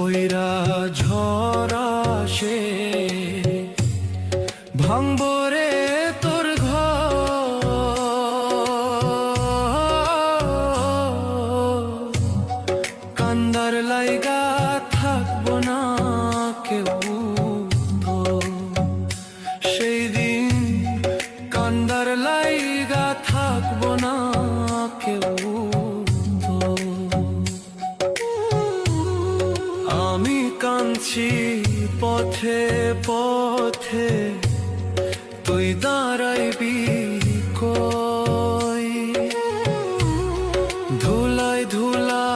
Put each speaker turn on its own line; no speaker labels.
কইরা ঝড় আসে, ভাঙবো রে তোর ঘর। কান্দার লাইগা থাকবো না কেউ তো, সেই দিন কান্দার লাইগা থাকবো না কেউ তো। আমি কাঁদছি পথে পথে, তুই দাঁড়াইবি কই? ধুলায় ধুলা